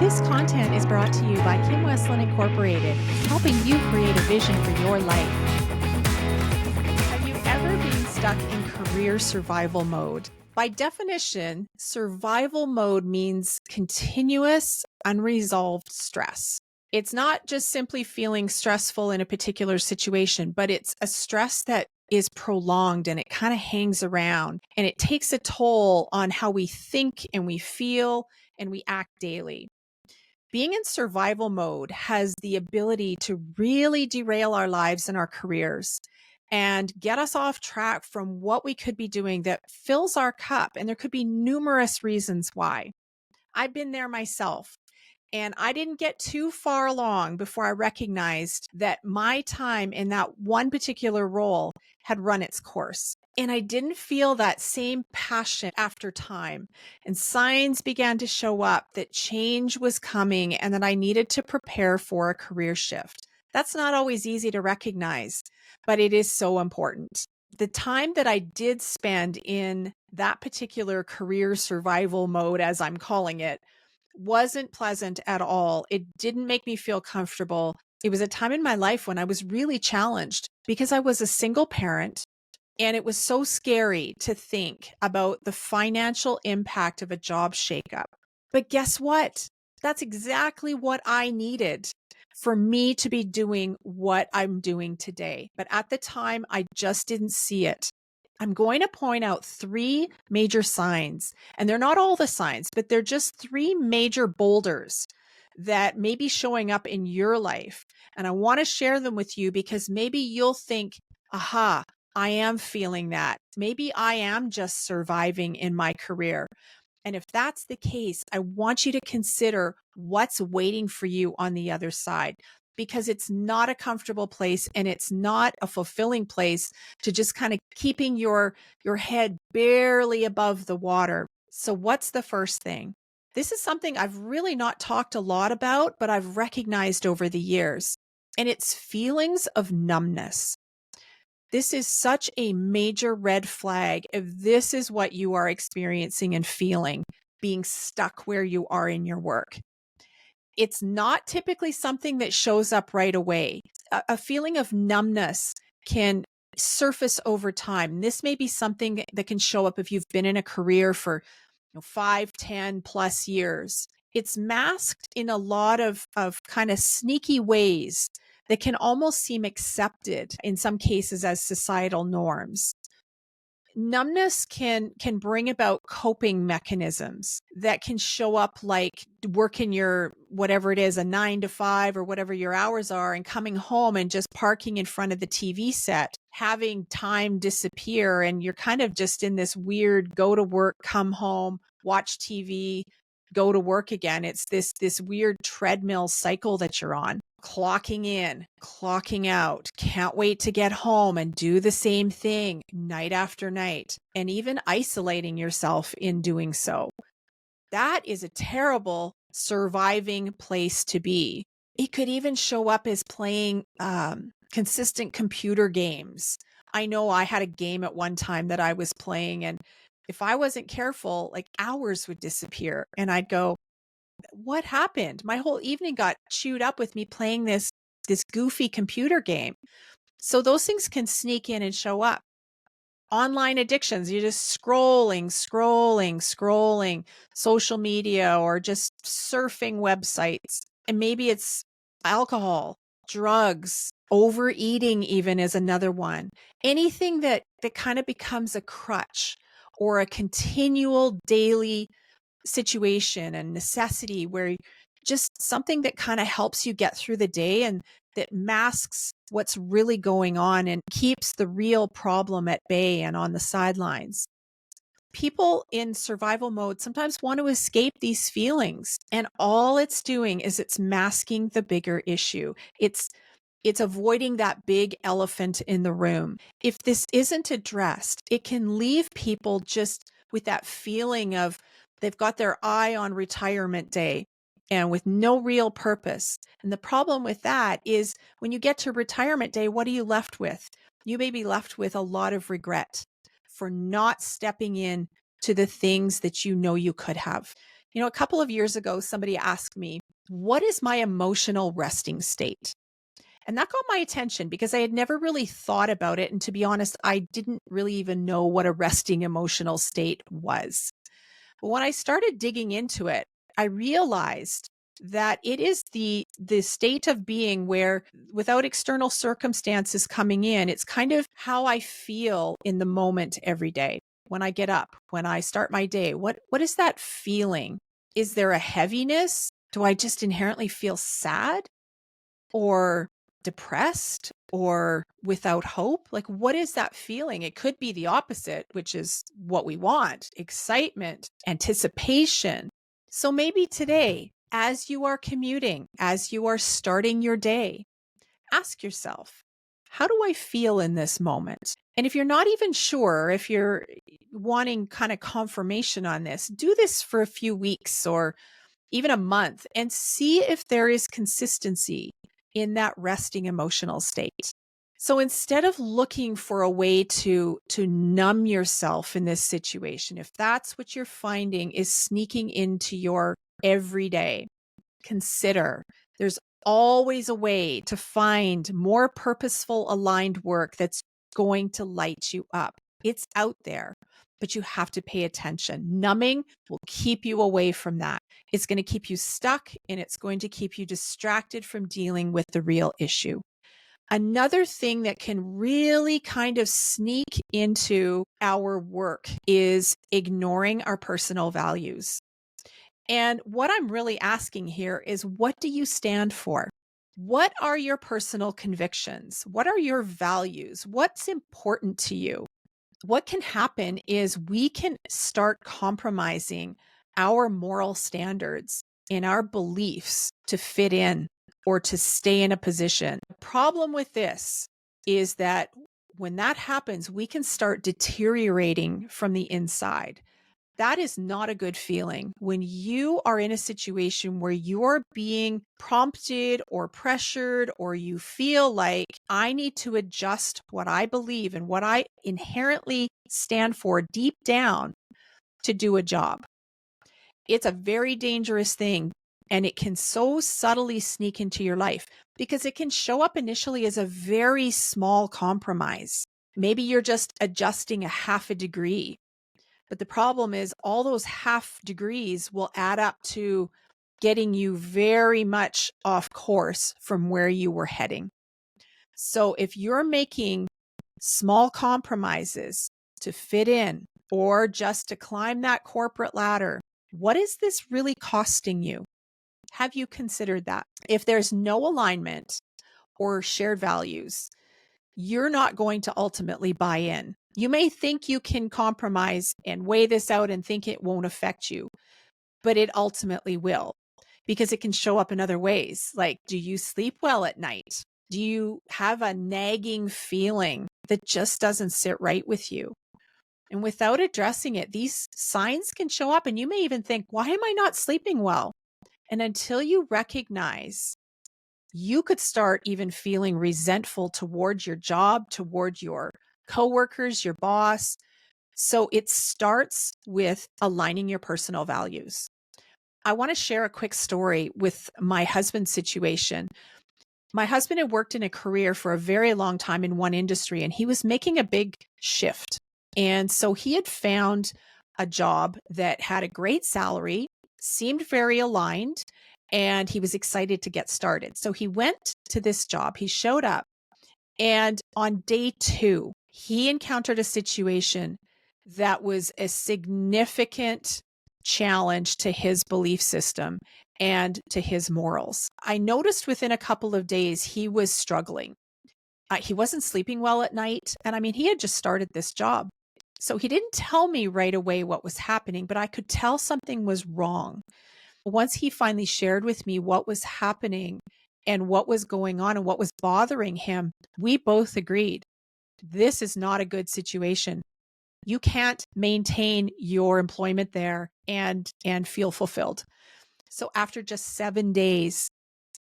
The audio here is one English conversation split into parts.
This content is brought to you by Kim Westland Incorporated, helping you create a vision for your life. Have you ever been stuck in career survival mode? By definition, survival mode means continuous, unresolved stress. It's not just simply feeling stressful in a particular situation, but it's a stress that is prolonged and it kind of hangs around and it takes a toll on how we think and we feel and we act daily. Being in survival mode has the ability to really derail our lives and our careers and get us off track from what we could be doing that fills our cup. And there could be numerous reasons why. I've been there myself. And I didn't get too far along before I recognized that my time in that one particular role had run its course. And I didn't feel that same passion after time. And signs began to show up that change was coming and that I needed to prepare for a career shift. That's not always easy to recognize, but it is so important. The time that I did spend in that particular career survival mode, as I'm calling it, wasn't pleasant at all. It didn't make me feel comfortable. It was a time in my life when I was really challenged because I was a single parent and it was so scary to think about the financial impact of a job shakeup. But guess what? That's exactly what I needed for me to be doing what I'm doing today. But at the time, I just didn't see it. I'm going to point out three major signs, and they're not all the signs, but they're just three major boulders that may be showing up in your life. And I want to share them with you because maybe you'll think, aha, I am feeling that. Maybe I am just surviving in my career. And if that's the case, I want you to consider what's waiting for you on the other side, because it's not a comfortable place and it's not a fulfilling place to just kind of keeping your head barely above the water. So what's the first thing? This is something I've really not talked a lot about, but I've recognized over the years, and it's feelings of numbness. This is such a major red flag if this is what you are experiencing and feeling, being stuck where you are in your work. It's not typically something that shows up right away. A feeling of numbness can surface over time. This may be something that can show up if you've been in a career for 5, 10 plus years. It's masked in a lot of kind of sneaky ways that can almost seem accepted in some cases as societal norms. Numbness can bring about coping mechanisms that can show up like working your, whatever it is, a 9 to 5 or whatever your hours are, and coming home and just parking in front of the TV set, having time disappear. And you're kind of just in this weird go to work, come home, watch TV, go to work again. It's this weird treadmill cycle that you're on. Clocking in, clocking out, can't wait to get home and do the same thing night after night, and even isolating yourself in doing so. That is a terrible surviving place to be. It could even show up as playing consistent computer games. I know I had a game at one time that I was playing, and if I wasn't careful, like hours would disappear and I'd go, what happened? My whole evening got chewed up with me playing this goofy computer game. So those things can sneak in and show up. Online addictions, you're just scrolling, social media or just surfing websites. And maybe it's alcohol, drugs, overeating even is another one. Anything that kind of becomes a crutch or a continual daily situation and necessity, where just something that kind of helps you get through the day and that masks what's really going on and keeps the real problem at bay and on the sidelines. People in survival mode sometimes want to escape these feelings, and all it's doing is it's masking the bigger issue. It's avoiding that big elephant in the room. If this isn't addressed, it can leave people just with that feeling of they've got their eye on retirement day and with no real purpose. And the problem with that is when you get to retirement day, what are you left with? You may be left with a lot of regret for not stepping in to the things that you know you could have. A couple of years ago, somebody asked me, what is my emotional resting state? And that got my attention because I had never really thought about it. And to be honest, I didn't really even know what a resting emotional state was. But when I started digging into it, I realized that it is the state of being where without external circumstances coming in, it's kind of how I feel in the moment every day. When I get up, when I start my day, what is that feeling? Is there a heaviness? Do I just inherently feel sad or depressed or without hope? Like, what is that feeling? It could be the opposite, which is what we want: excitement, anticipation. So maybe today, as you are commuting, as you are starting your day, ask yourself, how do I feel in this moment? And if you're not even sure, if you're wanting kind of confirmation on this, do this for a few weeks or even a month and see if there is consistency in that resting emotional state. So instead of looking for a way to numb yourself in this situation, if that's what you're finding is sneaking into your everyday, consider there's always a way to find more purposeful, aligned work that's going to light you up. It's out there, but you have to pay attention. Numbing will keep you away from that. It's going to keep you stuck and it's going to keep you distracted from dealing with the real issue. Another thing that can really kind of sneak into our work is ignoring our personal values. And what I'm really asking here is, what do you stand for? What are your personal convictions? What are your values? What's important to you? What can happen is we can start compromising our moral standards and our beliefs to fit in or to stay in a position. The problem with this is that when that happens, we can start deteriorating from the inside. That is not a good feeling. When you are in a situation where you're being prompted or pressured, or you feel like I need to adjust what I believe and what I inherently stand for deep down to do a job, it's a very dangerous thing. And it can so subtly sneak into your life because it can show up initially as a very small compromise. Maybe you're just adjusting a half a degree. But the problem is all those half degrees will add up to getting you very much off course from where you were heading. So if you're making small compromises to fit in or just to climb that corporate ladder, what is this really costing you? Have you considered that? If there's no alignment or shared values, you're not going to ultimately buy in. You may think you can compromise and weigh this out and think it won't affect you, but it ultimately will, because it can show up in other ways. Like, do you sleep well at night? Do you have a nagging feeling that just doesn't sit right with you? And without addressing it, these signs can show up and you may even think, why am I not sleeping well? And until you recognize, you could start even feeling resentful towards your job, toward your coworkers, your boss. So it starts with aligning your personal values. I want to share a quick story with my husband's situation. My husband had worked in a career for a very long time in one industry, and he was making a big shift. And so he had found a job that had a great salary, seemed very aligned, and he was excited to get started. So he went to this job, he showed up, and on day 2, he encountered a situation that was a significant challenge to his belief system and to his morals. I noticed within a couple of days he was struggling. He wasn't sleeping well at night. And I mean, he had just started this job. So he didn't tell me right away what was happening, but I could tell something was wrong. Once he finally shared with me what was happening and what was going on and what was bothering him, we both agreed, this is not a good situation. You can't maintain your employment there and feel fulfilled. So after just 7 days,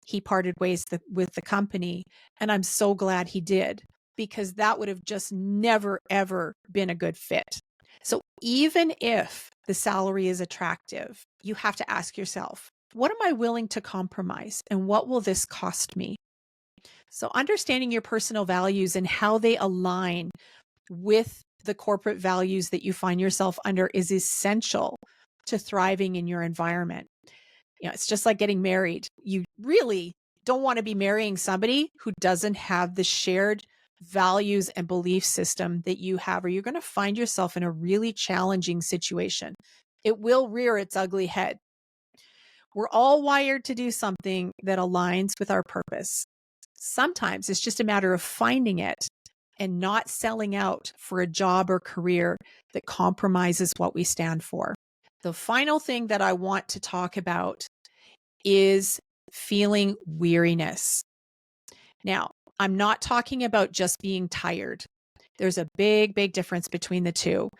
he parted ways with the company. And I'm so glad he did, because that would have just never, ever been a good fit. So even if the salary is attractive, you have to ask yourself, what am I willing to compromise and what will this cost me? So understanding your personal values and how they align with the corporate values that you find yourself under is essential to thriving in your environment. It's just like getting married. You really don't want to be marrying somebody who doesn't have the shared values and belief system that you have, or you're going to find yourself in a really challenging situation. It will rear its ugly head. We're all wired to do something that aligns with our purpose. Sometimes it's just a matter of finding it and not selling out for a job or career that compromises what we stand for. The final thing that I want to talk about is feeling weariness. Now, I'm not talking about just being tired. There's a big, big difference between the two.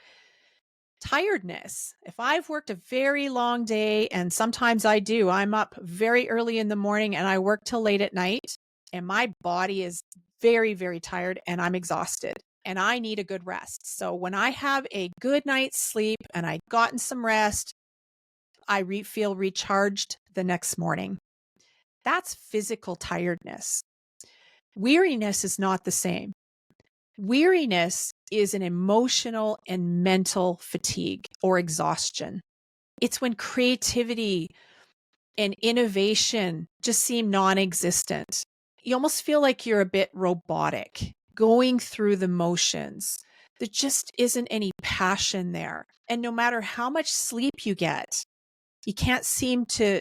Tiredness, if I've worked a very long day, and sometimes I do, I'm up very early in the morning and I work till late at night, and my body is very, very tired and I'm exhausted and I need a good rest. So when I have a good night's sleep and I've gotten some rest, I feel recharged the next morning. That's physical tiredness. Weariness is not the same. Weariness is an emotional and mental fatigue or exhaustion. It's when creativity and innovation just seem non existent. You almost feel like you're a bit robotic, going through the motions. There just isn't any passion there. And no matter how much sleep you get, you can't seem to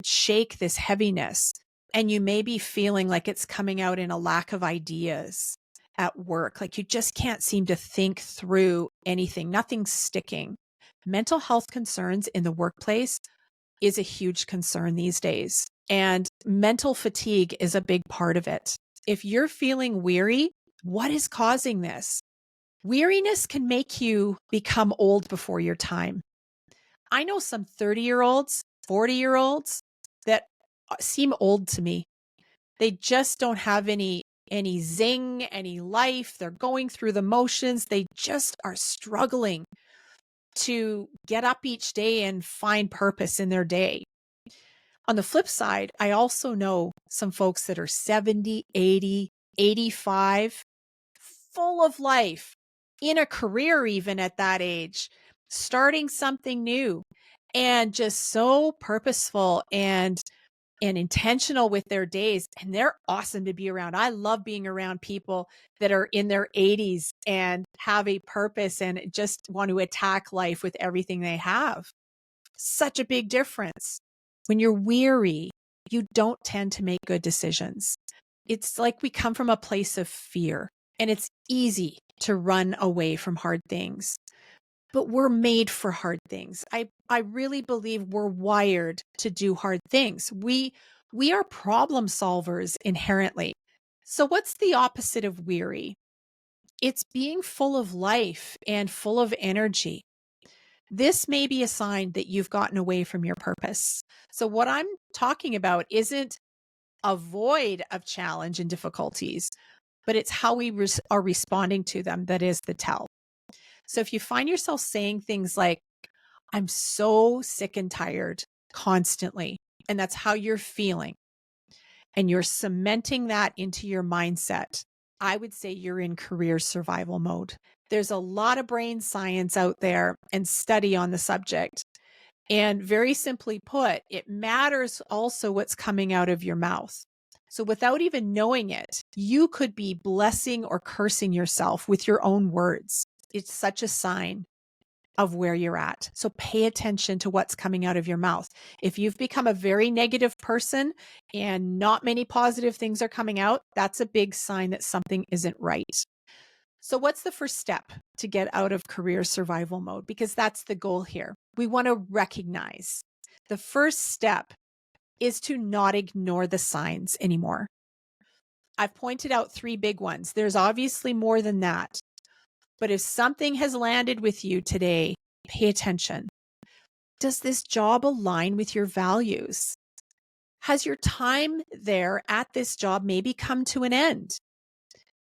shake this heaviness. And you may be feeling like it's coming out in a lack of ideas at work. Like you just can't seem to think through anything, nothing's sticking. Mental health concerns in the workplace is a huge concern these days. And mental fatigue is a big part of it. If you're feeling weary, what is causing this? Weariness can make you become old before your time. I know some 30-year-olds, 40-year-olds that seem old to me. They just don't have any zing, any life. They're going through the motions. They just are struggling to get up each day and find purpose in their day. On the flip side, I also know some folks that are 70, 80, 85, full of life, in a career even at that age, starting something new, and just so purposeful and intentional with their days. And they're awesome to be around. I love being around people that are in their 80s and have a purpose and just want to attack life with everything they have. Such a big difference. When you're weary, you don't tend to make good decisions. It's like we come from a place of fear, and it's easy to run away from hard things. But we're made for hard things. I really believe we're wired to do hard things. We are problem solvers inherently. So what's the opposite of weary? It's being full of life and full of energy. This may be a sign that you've gotten away from your purpose. So what I'm talking about isn't a void of challenge and difficulties, but it's how we are responding to them that is the tell. So if you find yourself saying things like, I'm so sick and tired constantly, and that's how you're feeling, and you're cementing that into your mindset, I would say you're in career survival mode. There's a lot of brain science out there and study on the subject. And very simply put, it matters also what's coming out of your mouth. So without even knowing it, you could be blessing or cursing yourself with your own words. It's such a sign of where you're at. So pay attention to what's coming out of your mouth. If you've become a very negative person and not many positive things are coming out, that's a big sign that something isn't right. So what's the first step to get out of career survival mode? Because that's the goal here. We want to recognize the first step is to not ignore the signs anymore. I've pointed out 3 big ones. There's obviously more than that. But if something has landed with you today, pay attention. Does this job align with your values? Has your time there at this job maybe come to an end?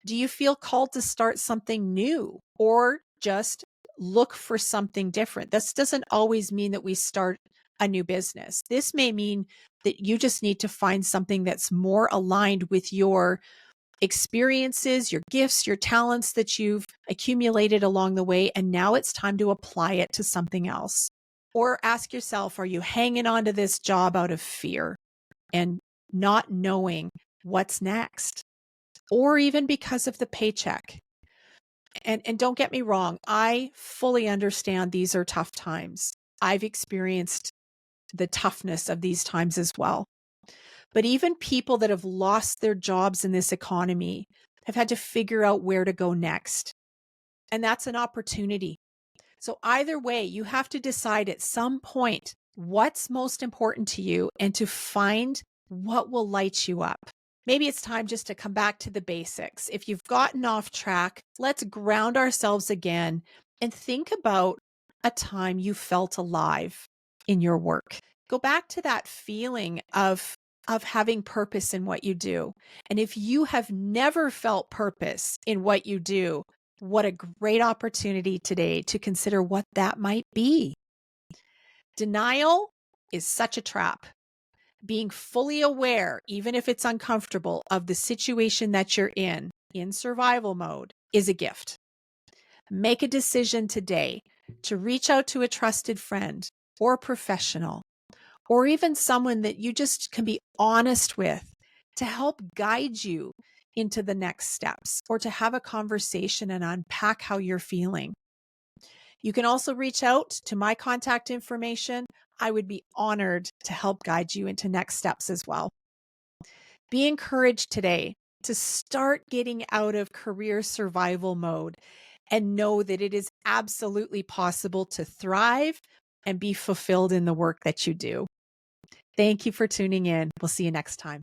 Do you feel called to start something new or just look for something different. This doesn't always mean that we start a new business. This may mean that you just need to find something that's more aligned with your experiences, your gifts, your talents that you've accumulated along the way. And now it's time to apply it to something else. Or ask yourself, are you hanging on to this job out of fear and not knowing what's next? Or even because of the paycheck? And don't get me wrong, I fully understand these are tough times. I've experienced the toughness of these times as well. But even people that have lost their jobs in this economy have had to figure out where to go next. And that's an opportunity. So either way, you have to decide at some point what's most important to you and to find what will light you up. Maybe it's time just to come back to the basics. If you've gotten off track, let's ground ourselves again and think about a time you felt alive in your work. Go back to that feeling of having purpose in what you do. And if you have never felt purpose in what you do, what a great opportunity today to consider what that might be. Denial is such a trap. Being fully aware, even if it's uncomfortable, of the situation that you're in survival mode, is a gift. Make a decision today to reach out to a trusted friend or professional, or even someone that you just can be honest with to help guide you into the next steps, or to have a conversation and unpack how you're feeling. You can also reach out to my contact information. I would be honored to help guide you into next steps as well. Be encouraged today to start getting out of career survival mode and know that it is absolutely possible to thrive and be fulfilled in the work that you do. Thank you for tuning in. We'll see you next time.